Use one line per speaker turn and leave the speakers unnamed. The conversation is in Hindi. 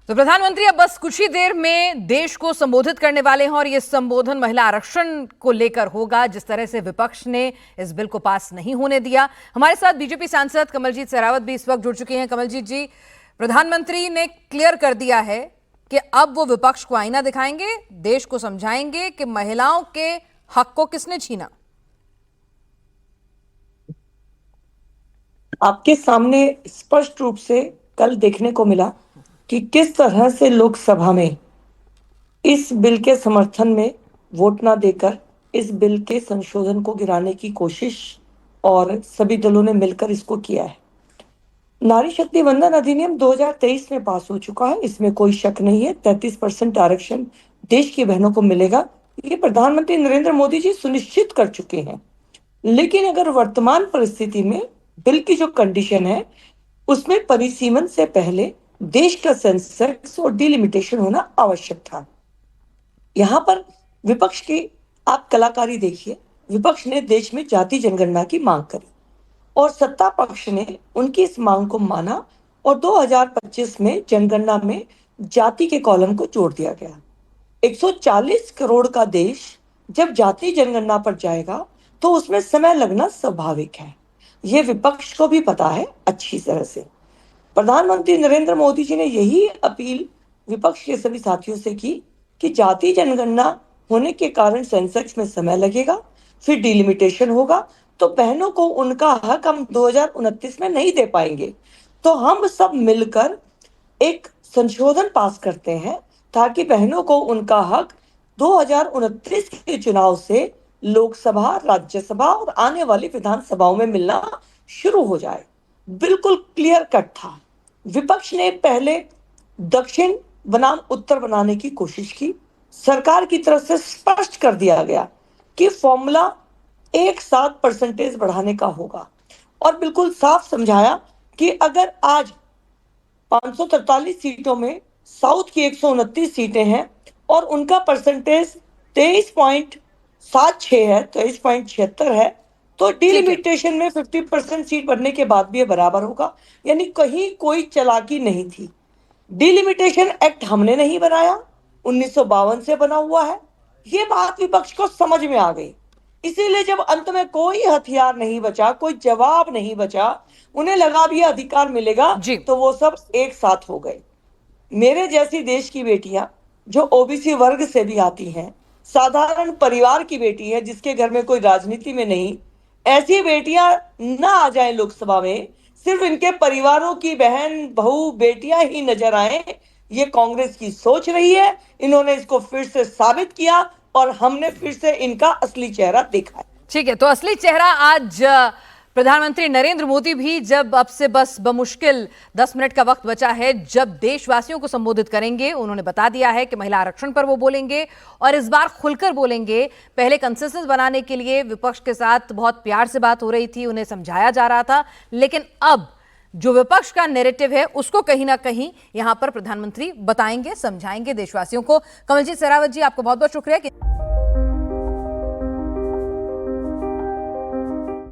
तो प्रधानमंत्री अब बस कुछ ही देर में देश को संबोधित करने वाले हैं और ये संबोधन महिला आरक्षण को लेकर होगा। जिस तरह से विपक्ष ने इस बिल को पास नहीं होने दिया। हमारे साथ बीजेपी सांसद कमलजीत शेरावत भी इस वक्त जुड़ चुके हैं। कमलजीत जी, प्रधानमंत्री ने क्लियर कर दिया है कि अब वो विपक्ष को आईना दिखाएंगे, देश को समझाएंगे कि महिलाओं के हक को किसने छीना।
आपके सामने स्पष्ट रूप से कल देखने को मिला कि किस तरह से लोकसभा में इस बिल के समर्थन में वोट ना देकर इस बिल के संशोधन को गिराने की कोशिश और सभी दलों ने मिलकर इसको किया है। नारी शक्ति वंदन अधिनियम 2023 में पास हो चुका है, इसमें कोई शक नहीं है। 33% आरक्षण देश की बहनों को मिलेगा, ये प्रधानमंत्री नरेंद्र मोदी जी सुनिश्चित कर चुके हैं। लेकिन अगर वर्तमान परिस्थिति में बिल की जो कंडीशन है उसमें परिसीमन से पहले देश का सेंसेक्स और डिलिमिटेशन होना आवश्यक था। यहाँ पर विपक्ष की आप कलाकारी देखिए। विपक्ष ने देश में जाति जनगणना की मांग करी और सत्ता पक्ष ने उनकी इस मांग को माना और 2025 में जनगणना में जाति के कॉलम को जोड़ दिया गया। 140 करोड़ का देश जब जाति जनगणना पर जाएगा तो उसमें समय लगना स्वाभाविक है। ये विपक्ष को भी पता है अच्छी तरह से। प्रधानमंत्री नरेंद्र मोदी जी ने यही अपील विपक्ष के सभी साथियों से की कि जाति जनगणना होने के कारण सेंसेक्स में समय लगेगा, फिर डिलिमिटेशन होगा, तो बहनों को उनका हक हम 2029 में नहीं दे पाएंगे। तो हम सब मिलकर एक संशोधन पास करते हैं ताकि बहनों को उनका हक 2029 के चुनाव से लोकसभा, राज्यसभा और आने वाली विधानसभाओं में मिलना शुरू हो जाए। बिल्कुल क्लियर कट था। विपक्ष ने पहले दक्षिण बनाम उत्तर बनाने की कोशिश की। सरकार की तरफ से स्पष्ट कर दिया गया कि फॉर्मूला एक साथ परसेंटेज बढ़ाने का होगा और बिल्कुल साफ समझाया कि अगर आज 543 सीटों में साउथ की 129 सीटें हैं और उनका परसेंटेज 23.76 है, 23.76 है, तो डिलिमिटेशन में 50% सीट बढ़ने के बाद भी ये बराबर होगा। यानी कहीं कोई चालाकी नहीं थी। डिलिमिटेशन एक्ट हमने नहीं बनाया, 1952 से बना हुआ है। ये बात विपक्ष को समझ में आ गई। इसीलिए जब अंत में कोई हथियार नहीं बचा, कोई जवाब नहीं बचा, उन्हें लगा भी अधिकार मिलेगा, तो वो सब एक साथ हो गए। मेरे जैसी देश की बेटियां जो ओबीसी वर्ग से भी आती हैं, साधारण परिवार की बेटी है जिसके घर में कोई राजनीति में नहीं, ऐसी बेटियां ना आ जाएं लोकसभा में, सिर्फ इनके परिवारों की बहन, बहू, बेटियां ही नजर आए, ये कांग्रेस की सोच रही है। इन्होंने इसको फिर से साबित किया और हमने फिर से इनका असली चेहरा देखा है।
ठीक है, तो असली चेहरा आज प्रधानमंत्री नरेंद्र मोदी भी जब अब से बस बमुश्किल 10 मिनट का वक्त बचा है, जब देशवासियों को संबोधित करेंगे, उन्होंने बता दिया है कि महिला आरक्षण पर वो बोलेंगे और इस बार खुलकर बोलेंगे। पहले कंसेंसस बनाने के लिए विपक्ष के साथ बहुत प्यार से बात हो रही थी, उन्हें समझाया जा रहा था, लेकिन अब जो विपक्ष का नैरेटिव है उसको कहीं ना कहीं यहां पर प्रधानमंत्री बताएंगे, समझाएंगे देशवासियों को। कमलजीत शेरावत जी, आपको बहुत बहुत शुक्रिया।